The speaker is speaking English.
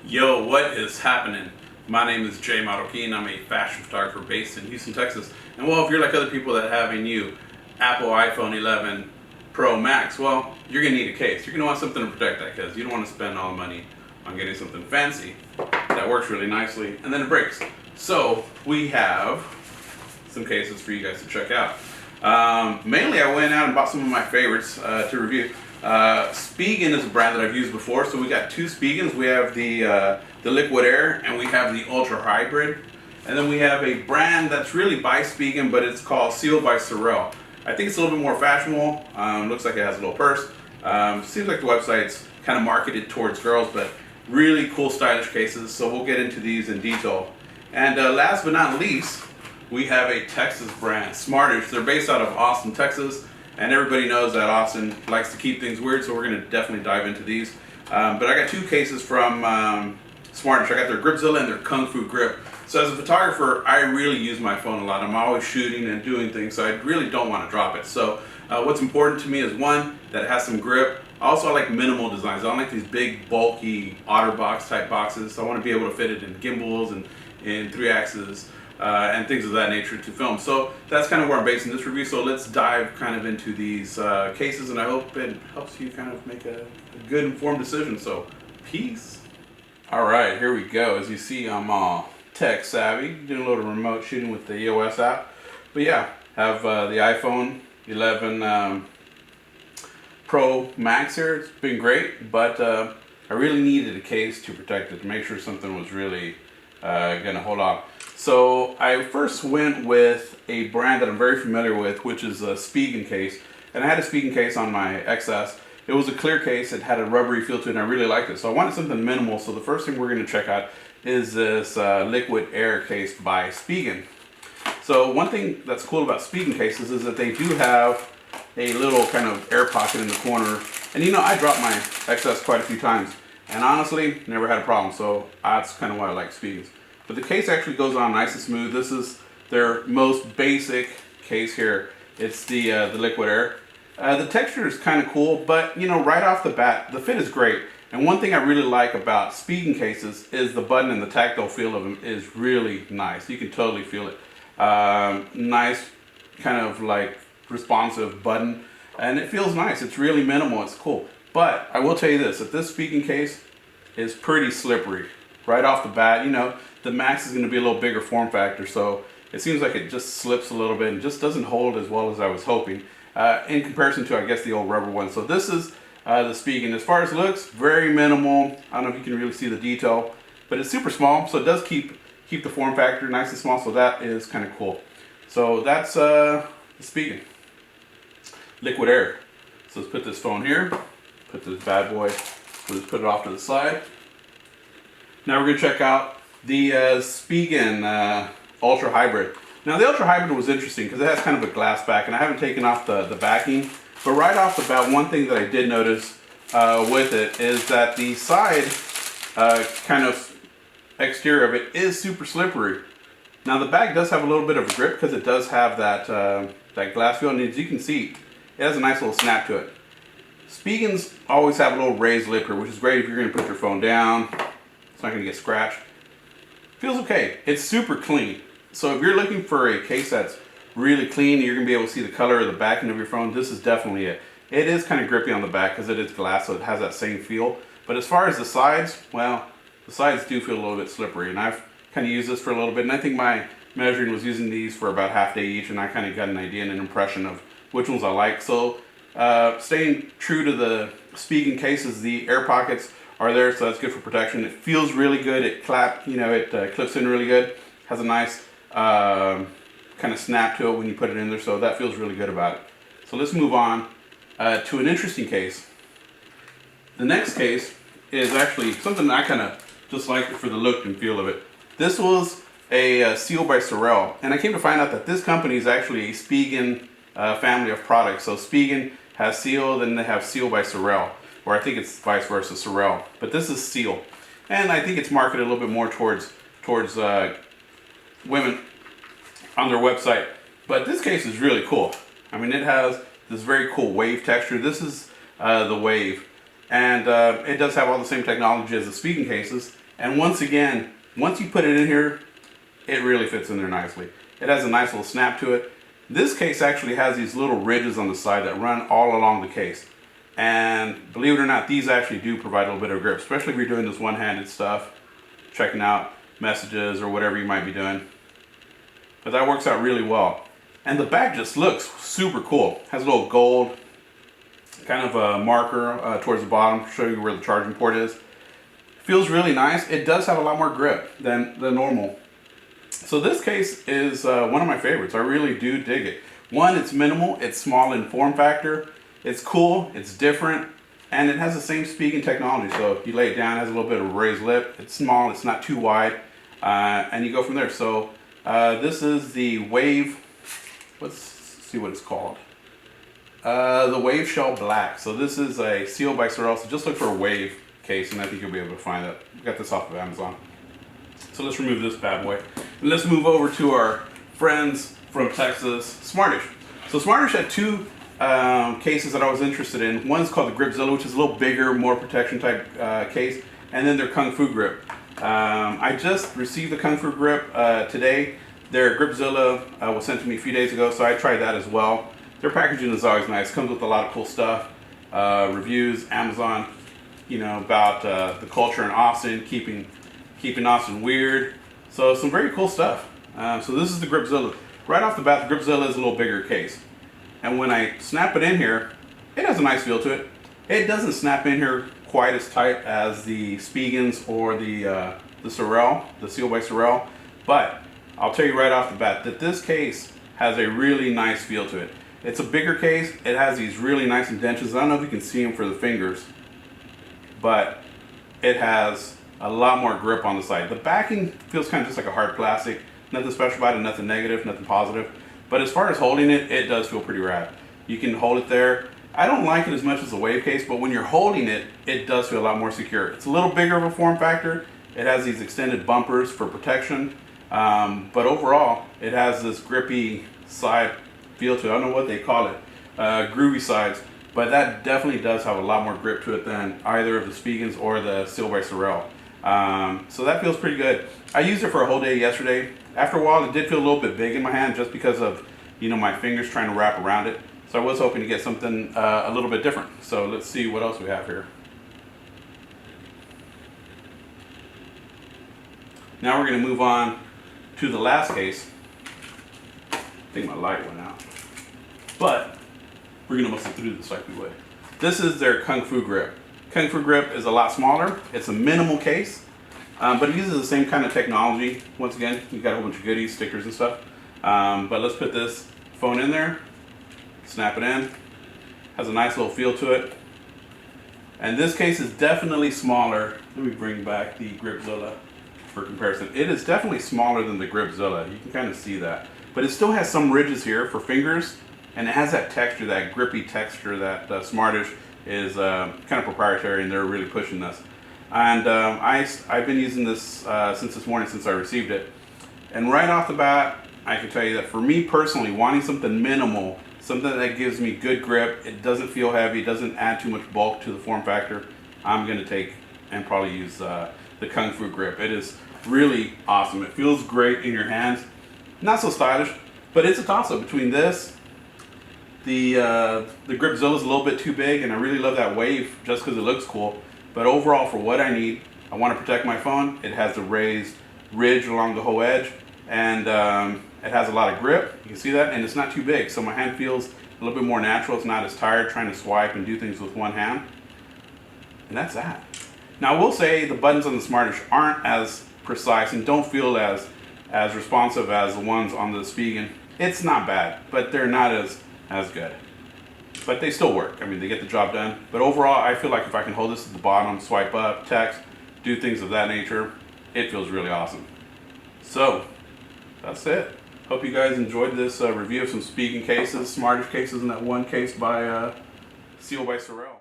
Yo, what is happening? My name is Marroquin. I'm a fashion photographer based in Houston, Texas. And well, if you're like other people that have a new Apple iPhone 11 Pro Max, well, you're going to need a case. You're going to want something to protect that because you don't want to spend all the money on getting something fancy that works really nicely and then it breaks. So we have some cases for you guys to check out. Mainly I went out and bought some of my favorites to review. Spigen is a brand that I've used before, so we got two Spigens. We have the Liquid Air and we have the Ultra Hybrid. And then we have a brand that's really by Spigen, but it's called Ciel by Sorel. I think it's a little bit more fashionable. Looks like it has a little purse. Seems like the website's kind of marketed towards girls, but really cool stylish cases. So we'll get into these in detail. And last but not least, we have a Texas brand, Smartish. They're based out of Austin, Texas. And everybody knows that Austin likes to keep things weird, so we're going to definitely dive into these. But I got two cases from Smartish. I got their Grip Zilla and their Kung Fu Grip. So as a photographer, I really use my phone a lot. I'm always shooting and doing things, so I really don't want to drop it. So what's important to me is one, that it has some grip. Also, I like minimal designs. I don't like these big, bulky OtterBox type boxes. So I want to be able to fit it in gimbals and in 3-axis. And things of that nature to film. So that's kind of where I'm basing this review. So let's dive kind of into these cases, and I hope it helps you kind of make a good informed decision. So peace. All right, here we go. As you see, I'm all tech savvy, doing a little remote shooting with the EOS app. But yeah, have the iPhone 11 Pro Max here. It's been great, but I really needed a case to protect it, to make sure something was really gonna hold on. So I first went with a brand that I'm very familiar with, which is a Spigen case. And I had a Spigen case on my XS. It was a clear case, it had a rubbery feel to it, and I really liked it. So I wanted something minimal, so the first thing we're gonna check out is this Liquid Air case by Spigen. So one thing that's cool about Spigen cases is that they do have a little kind of air pocket in the corner. And you know, I dropped my XS quite a few times, and honestly, never had a problem. So that's kind of why I like Spigens. But the case actually goes on nice and smooth. This is their most basic case here. It's the Liquid Air. The texture is kind of cool, but you know, right off the bat, the fit is great. And one thing I really like about Spigen cases is the button and the tactile feel of them is really nice. You can totally feel it. Nice, kind of like responsive button, and it feels nice. It's really minimal. It's cool. But I will tell you this: that this Spigen case is pretty slippery. Right off the bat, you know, the Max is going to be a little bigger form factor, so it seems like it just slips a little bit and just doesn't hold as well as I was hoping in comparison to, I guess, the old rubber one. So this is the Spigen. As far as looks, very minimal. I don't know if you can really see the detail, but it's super small, so it does keep the form factor nice and small, so that is kind of cool. So that's the Spigen Liquid Air. So let's put this phone here, put this bad boy, we'll just put it off to the side. Now we're going to check out the Spigen Ultra Hybrid. Now the Ultra Hybrid was interesting because it has kind of a glass back, and I haven't taken off the backing. But right off the bat, one thing that I did notice with it is that the side kind of exterior of it is super slippery. Now the back does have a little bit of a grip because it does have that glass feel, and as you can see, it has a nice little snap to it. Spigens always have a little raised lip here, which is great if you're going to put your phone down. It's not going to get scratched. Feels okay. It's super clean. So if you're looking for a case that's really clean and you're going to be able to see the color of the backing of your phone, this is definitely it. It is kind of grippy on the back because it is glass, so it has that same feel. But as far as the sides, well, the sides do feel a little bit slippery, and I've kind of used this for a little bit, and I think my measuring was using these for about half day each, and I kind of got an idea and an impression of which ones I like. So staying true to the Spigen cases, the air pockets are there, so that's good for protection. It feels really good. It clips in really good. Has a nice kind of snap to it when you put it in there, so that feels really good about it. So let's move on to an interesting case. The next case is actually something that I kind of just liked for the look and feel of it. This was a Ciel by Sorel, and I came to find out that this company is actually a Spigen family of products. So Spigen has Ciel, then they have Ciel by Sorel. Or I think it's vice versa, Sorel. But this is Ciel. And I think it's marketed a little bit more towards women on their website. But this case is really cool. I mean, it has this very cool wave texture. This is the wave. And it does have all the same technology as the Spigen cases. And once again, once you put it in here, it really fits in there nicely. It has a nice little snap to it. This case actually has these little ridges on the side that run all along the case. And believe it or not, these actually do provide a little bit of grip, especially if you're doing this one-handed stuff, checking out messages or whatever you might be doing. But that works out really well. And the back just looks super cool. Has a little gold kind of a marker towards the bottom to show you where the charging port is. Feels really nice. It does have a lot more grip than normal. So this case is one of my favorites. I really do dig it. One, it's minimal, it's small in form factor, it's cool, it's different, and it has the same Spigen technology. So if you lay it down, it has a little bit of a raised lip. It's small, it's not too wide, and you go from there. So this is the Wave, let's see what it's called. The Wave Shell Black. So this is a Ciel by Sorel. So just look for a Wave case, and I think you'll be able to find that. Got this off of Amazon. So let's remove this bad boy. And let's move over to our friends from Texas, Smartish. So Smartish had two cases that I was interested in. One's called the Zilla, which is a little bigger, more protection type case, and then their Kung Fu Grip. I just received the Kung Fu Grip today. Their Zilla was sent to me a few days ago, so I tried that as well. Their packaging is always nice. Comes with a lot of cool stuff, reviews, Amazon, you know, about the culture in Austin, keeping Austin weird. So some very cool stuff. So this is the Zilla. Right off the bat, the Zilla is a little bigger case. And when I snap it in here, it has a nice feel to it. It doesn't snap in here quite as tight as the Spigens or the Sorel, the Ciel by Sorel. But I'll tell you right off the bat that this case has a really nice feel to it. It's a bigger case. It has these really nice indentions. I don't know if you can see them for the fingers, but it has a lot more grip on the side. The backing feels kind of just like a hard plastic. Nothing special about it, nothing negative, nothing positive. But as far as holding it, it does feel pretty rad. You can hold it there. I don't like it as much as the Wave case, but when you're holding it, it does feel a lot more secure. It's a little bigger of a form factor. It has these extended bumpers for protection. But overall, it has this grippy side feel to it. I don't know what they call it, groovy sides. But that definitely does have a lot more grip to it than either of the Spigens or the Ciel by Sorel. So that feels pretty good. I used it for a whole day yesterday. After a while, it did feel a little bit big in my hand just because of, you know, my fingers trying to wrap around it. So I was hoping to get something a little bit different. So let's see what else we have here. Now we're going to move on to the last case. I think my light went out. But we're going to muscle through this like we would. This is their Kung Fu Grip. Kung Fu Grip is a lot smaller. It's a minimal case, but it uses the same kind of technology. Once again, you got a whole bunch of goodies, stickers and stuff. But let's put this phone in there, snap it in. Has a nice little feel to it. And this case is definitely smaller. Let me bring back the Zilla for comparison. It is definitely smaller than the Zilla. You can kind of see that. But it still has some ridges here for fingers, and it has that texture, that grippy texture that Smartish is kind of proprietary, and they're really pushing this. And I've been using this since this morning, since I received it. And right off the bat, I can tell you that for me personally, wanting something minimal, something that gives me good grip, it doesn't feel heavy, it doesn't add too much bulk to the form factor, I'm going to take and probably use the Kung Fu Grip. It is really awesome. It feels great in your hands. Not so stylish, but it's a toss-up between this. The Zilla is a little bit too big, and I really love that Wave just because it looks cool. But overall, for what I need, I want to protect my phone. It has the raised ridge along the whole edge, and it has a lot of grip. You can see that, and it's not too big, so my hand feels a little bit more natural. It's not as tired trying to swipe and do things with one hand. And that's that. Now, I will say the buttons on the Smartish aren't as precise and don't feel as responsive as the ones on the Spigen. It's not bad, but they're not as good. But they still work. I mean, they get the job done. But overall, I feel like if I can hold this at the bottom, swipe up, text, do things of that nature, it feels really awesome. So, that's it. Hope you guys enjoyed this review of some Spigen cases, Smartish cases, and that one case by Ciel by Sorel.